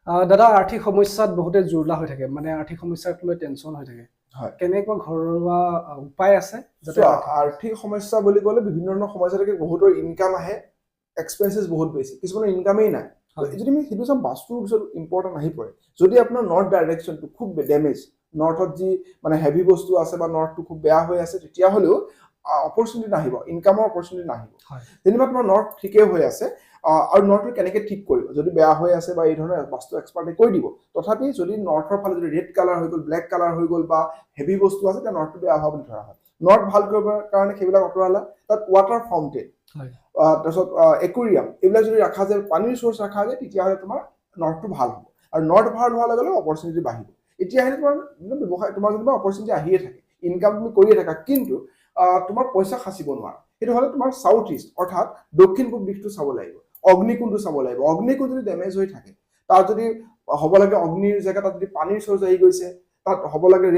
দাদা আৰ্থিক সমস্যাত বহুতে জুৰুলা হৈ থাকে মানে আৰ্থিক সমস্যাক লৈ টেনচন হৈ থাকে হয় কেনেকুৱা ঘৰুৱা উপায় আছে যাতে আৰ্থিক সমস্যা বুলি ক'লে বিভিন্ন ধৰণৰ সমস্যা থাকে বহুতৰ ইনকাম আহে এক্সপেন্সেছ বহুত বেছি কিছুমানৰ ইনকামেই নাই যদি আমি সেইটো চাম বাস্তুৰ পিছত ইম্পৰ্টেণ্ট আহি পৰে যদি আপোনাৰ নৰ্থ ডাইৰেকশ্যনটো খুব ডেমেজ নৰ্থত যি মানে হেভি বস্তু আছে বা নৰ্থটো খুব বেয়া হৈ আছে তেতিয়াহ'লেও অপৰচুনিটি নাহিব ইনকামৰ অপৰচুনিটি নাহিব যেনিবা তোমাৰ নৰ্থ ঠিকেই হৈ আছে আৰু নৰ্থটো কেনেকৈ ঠিক কৰিব যদি বেয়া হৈ আছে বা এই ধৰণৰ বাস্তু এক্সপাৰ্টে কৈ দিব তথাপি যদি নৰ্থৰ ফালে যদি ৰেড কালাৰ হৈ গ'ল ব্লেক কালাৰ হৈ গ'ল বা হেভি বস্তু আছে তেতিয়া নৰ্থটো বেয়া হোৱা বুলি ধৰা হয় নৰ্থ ভাল কৰিবৰ কাৰণে সেইবিলাক আঁতৰালা তাত ৱাটাৰ ফাউণ্টেইন তাৰপিছত একুৰিয়াম এইবিলাক যদি ৰখা যায় পানীৰ চ'ৰ্চ ৰখা যায় তেতিয়াহ'লে তোমাৰ নৰ্থটো ভাল হ'ব আৰু নৰ্থ ভাল হোৱাৰ লগে লগে অপৰচুনিটি বাঢ়িব এতিয়া আহিলে তোমাৰ ব্যৱসায় তোমাৰ যেনিবা অপৰচুনিটি আহিয়ে থাকে ইনকাম তুমি কৰিয়ে থাকা কিন্তু তোমাৰ পইচা সাঁচিব নোৱাৰা সেইটো হ'লে তোমাৰ সাউথ ইষ্ট অৰ্থাৎ দক্ষিণ পূব দিশটো চাব লাগিব অগ্নিকুণ্ডটো চাব লাগিব অগ্নিকুণ্ড যদি ডেমেজ হৈ থাকে তাত যদি হ'ব লাগে অগ্নিৰ জেগা তাত যদি পানীৰ চ'ৰ্চ আহি গৈছে তাত হ'ব লাগে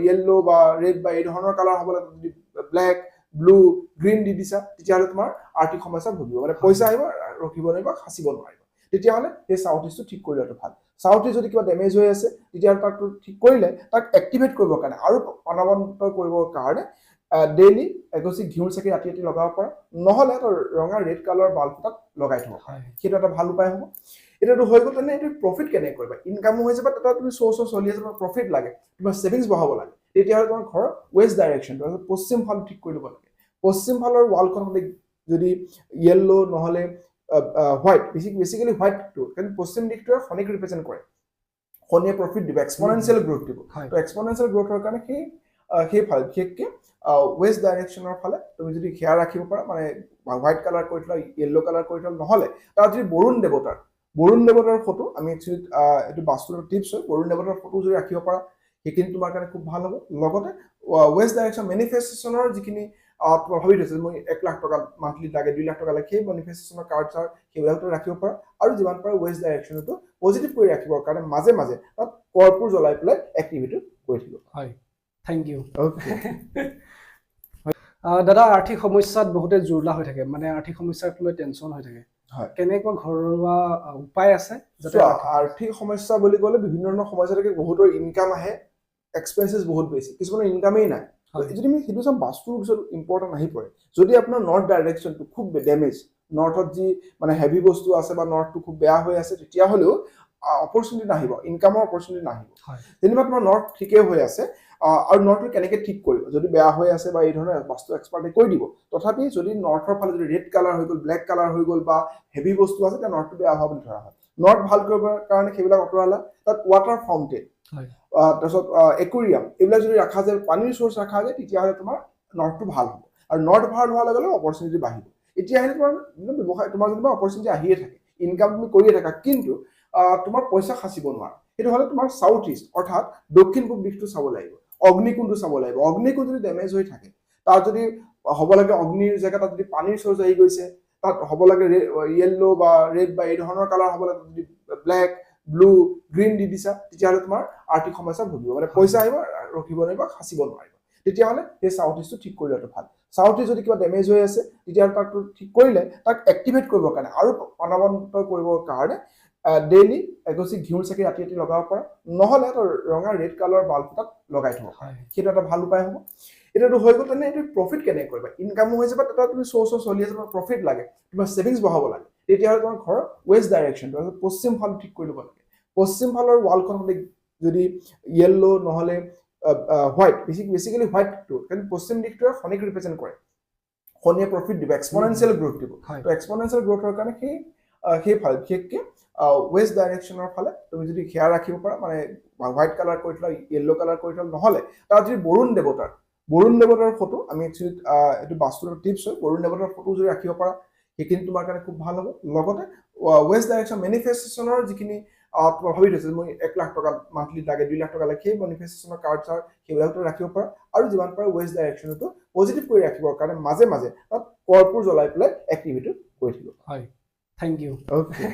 য়েল্লো বা ৰেড বা এই ধৰণৰ কালাৰ হ'ব লাগে যদি ব্লেক ব্লু গ্ৰীণ দি দিছা তেতিয়াহ'লে তোমাৰ আৰ্থিক সমস্যা ভুগিব মানে পইচা আহিব ৰখিব নোৱাৰিব সাঁচিব নোৱাৰিব তেতিয়াহ'লে সেই সাউথ ইষ্টটো ঠিক কৰি লোৱাটো ভাল সাউথ ইষ্ট যদি কিবা ডেমেজ হৈ আছে তেতিয়াহ'লে তাক ঠিক কৰিলে তাক এক্টিভেট কৰিবৰ কাৰণে আৰু প্ৰাণৱন্ত কৰিবৰ কাৰণে ডেইলি এগছি ঘিউৰ চাকি ৰাতি ৰাতি লগাব পাৰা নহ'লে ৰঙা ৰেড কালাৰ বাল্ব তাত লগাই থ'ব পাৰা সেইটো এটা ভাল উপায় হ'ব এতিয়াতো হৈ গ'ল তেনে এইটো প্ৰফিট কেনেকৈ কৰিবা ইনকামো হৈ যাব তাত তুমি চলি আছে তোমাৰ প্ৰফিট লাগে তোমাৰ ছেভিংছ বঢ়াব লাগে তেতিয়াহ'লে তোমাৰ ঘৰৰ ৱেষ্ট ডাইৰেকশ্যনটো পশ্চিম ফাল ঠিক কৰি ল'ব লাগে পশ্চিম ফালৰ ৱালখন হ'লে যদি য়েল্লো নহ'লে হোৱাইট বেছিকেলি হোৱাইটটো কাৰণ পশ্চিম দিশটোৱে শনিক ৰিপ্ৰেজেণ্ট কৰে শনিয়ে প্ৰফিট দিব এক্সপনেনচিয়েল গ্ৰোথ দিব তো এক্সপনেনচিয়েল গ্ৰোথৰ কাৰণে সেই ফাল বিশেষকৈ ৱেষ্ট ডাইৰেকশ্যনৰ ফালে তুমি যদি সেয়া ৰাখিব পাৰা মানে হোৱাইট কালাৰ কৰি থোৱা য়েল্লো কালাৰ কৰি থোৱা নহ'লে তাত যদি বৰুণ দেৱতাৰ ফটো আমি একচুৱেলি এইটো বাস্তুৰ টিপছ হয় বৰুণ দেৱতাৰ ফটো যদি ৰাখিব পাৰা সেইখিনি তোমাৰ কাৰণে খুব ভাল হ'ব লগতে ৱেষ্ট ডাইৰেকশ্যন মেনিফেষ্টেশ্যনৰ যিখিনি তোমাৰ ভাবি থৈছে মই 1 লাখ টকা মান্থলি লাগে 2 লাখ টকা লাগে সেই মেনিফেষ্টেশ্যনৰ কাৰ্ড সেইবিলাকতো ৰাখিব পাৰা আৰু যিমান পাৰা ৱেষ্ট ডাইৰেকশ্যনটো পজিটিভ কৰি ৰাখিবৰ কাৰণে মাজে মাজে তাত কৰ্পূৰ জ্বলাই পেলাই এক্টিভিটি কৰি থাকিব হয় থেংক ইউ অ'কে দাদা আৰ্থিক সমস্যাত বহুতে জুৰুলা হৈ থাকে মানে আৰ্থিক সমস্যাক লৈ টেনচন হৈ থাকে কেনেকুৱা ঘৰুৱা উপায় আছে যাতে আৰ্থিক সমস্যা বুলি ক'লে বিভিন্ন ধৰণৰ সমস্যা থাকে বহুতৰ ইনকাম আহে এক্সপেন্সেছ বহুত বেছি কিছুমানৰ ইনকামেই নাই যদি আমি সেইটো চাম বাস্তুৰ পিছত ইম্পৰ্টেণ্ট আহি পৰে যদি আপোনাৰ নৰ্থ ডাইৰেকশ্যনটো খুব ডেমেজ নৰ্থত যি মানে হেভি বস্তু আছে বা নৰ্থটো খুব বেয়া হৈ আছে তেতিয়াহ'লেও অপৰচুনিটি নাহিব ইনকামৰ অপৰচুনিটি নাহিব যেনিবা তোমাৰ নৰ্থ ঠিকেই হৈ আছে আৰু নৰ্থটো কেনেকৈ ঠিক কৰিব যদি বেয়া হৈ আছে বা এই ধৰণৰ বাস্তু এক্সপাৰ্টে কৈ দিব তথাপি যদি নৰ্থৰ ফালে যদি ৰেড কালাৰ হৈ গ'ল ব্লেক কালাৰ হৈ গ'ল বা হেভি বস্তু আছে তেতিয়া নৰ্থটো বেয়া হোৱা বুলি ধৰা হয় নৰ্থ ভাল কৰিবৰ কাৰণে সেইবিলাক আঁতৰালা তাত ৱাটাৰ ফাউণ্টেইন তাৰপিছত একুৰিয়াম এইবিলাক যদি ৰখা যায় পানীৰ চ'ৰ্চ ৰখা যায় তেতিয়াহ'লে তোমাৰ নৰ্থটো ভাল হ'ব আৰু নৰ্থ ভাল হোৱাৰ লগে লগে অপৰচুনিটি বাঢ়িব এতিয়া আহিলে তোমাৰ ব্যৱসায় তোমাৰ যেনিবা অপৰচুনিটি আহিয়ে থাকে ইনকাম তুমি কৰিয়ে থাকা কিন্তু তোমাৰ পইচা সাঁচিব নোৱাৰা সেইটো হ'লে তোমাৰ সাউথ ইষ্ট অৰ্থাৎ দক্ষিণ পূব দিশটো চাব লাগিব অগ্নিকুণ্ডটো চাব লাগিব অগ্নিকুণ্ড যদি ডেমেজ হৈ থাকে তাত যদি হ'ব লাগে অগ্নিৰ জেগা তাত যদি পানীৰ চ'ৰ্চ আহি গৈছে তাত হ'ব লাগে য়েল্লো বা ৰেড বা এই ধৰণৰ কালাৰ হ'ব লাগে যদি ব্লেক ব্লু গ্ৰীণ দি দিছা তেতিয়াহ'লে তোমাৰ আৰ্থিক সমস্যা ভুগিব মানে পইচা আহিব ৰখিব নোৱাৰিব সাঁচিব নোৱাৰিব তেতিয়াহ'লে সেই সাউথ ইষ্টটো ঠিক কৰি লোৱাটো ভাল সাউথ ইষ্ট যদি কিবা ডেমেজ হৈ আছে তেতিয়াহ'লে তাক ঠিক কৰিলে তাক এক্টিভেট কৰিবৰ কাৰণে আৰু প্ৰাণৱন্ত কৰিবৰ কাৰণে ডেইলি এগছি ঘিউৰ চাকি ৰাতি ৰাতি লগাব পাৰা নহ'লে ৰঙা ৰেড কালাৰ বাল্ব তাত লগাই থ'ব পাৰা সেইটো এটা ভাল উপায় হ'ব এতিয়াতো হৈ গ'ল তেনে এইটো প্ৰফিট কেনেকৈ কৰিবা ইনকামো হৈ যাব তাত তুমি চলি আছে তোমাৰ প্ৰফিট লাগে তোমাৰ ছেভিংছ বঢ়াব লাগে তেতিয়াহ'লে তোমাৰ ঘৰৰ ৱেষ্ট ডাইৰেকশ্যনটো পশ্চিম ফাল ঠিক কৰি ল'ব লাগে পশ্চিম ফালৰ ৱালখন হ'লে যদি য়েল্লো নহ'লে হোৱাইট বেছিকেলি হোৱাইটটো কাৰণ পশ্চিম দিশটোৱে শনিক ৰিপ্ৰেজেণ্ট কৰে শনিয়ে প্ৰফিট দিব এক্সপনেনচিয়েল গ্ৰোথ দিব তো এক্সপনেনচিয়েল গ্ৰোথৰ কাৰণে সেই ফাল বিশেষকৈ ৱেষ্ট ডাইৰেকশ্যনৰ ফালে তুমি যদি সেয়া ৰাখিব পাৰা মানে হোৱাইট কালাৰ কৰি থোৱা য়েল্লো কালাৰ কৰি থোৱা নহ'লে তাত যদি বৰুণ দেৱতাৰ ফটো আমি একচুৱেলি এইটো বাস্তুৰ টিপছ হয় বৰুণ দেৱতাৰ ফটো যদি ৰাখিব পাৰা সেইখিনি তোমাৰ কাৰণে খুব ভাল হ'ব লগতে ৱেষ্ট ডাইৰেকশ্যন মেনিফেষ্টেশ্যনৰ যিখিনি তোমাৰ ভাবি থৈছে মই 1 লাখ টকা মান্থলি লাগে 2 লাখ টকা লাগে সেই মেনিফেষ্টেশ্যনৰ কাৰ্ড সেইবিলাকতো ৰাখিব পাৰা আৰু যিমান পাৰা ৱেষ্ট ডাইৰেকশ্যনটো পজিটিভ কৰি ৰাখিবৰ কাৰণে মাজে মাজে তাত কৰ্পূৰ জ্বলাই পেলাই এক্টিভিটি কৰি থাকিব হয় থেংক ইউ অ'কে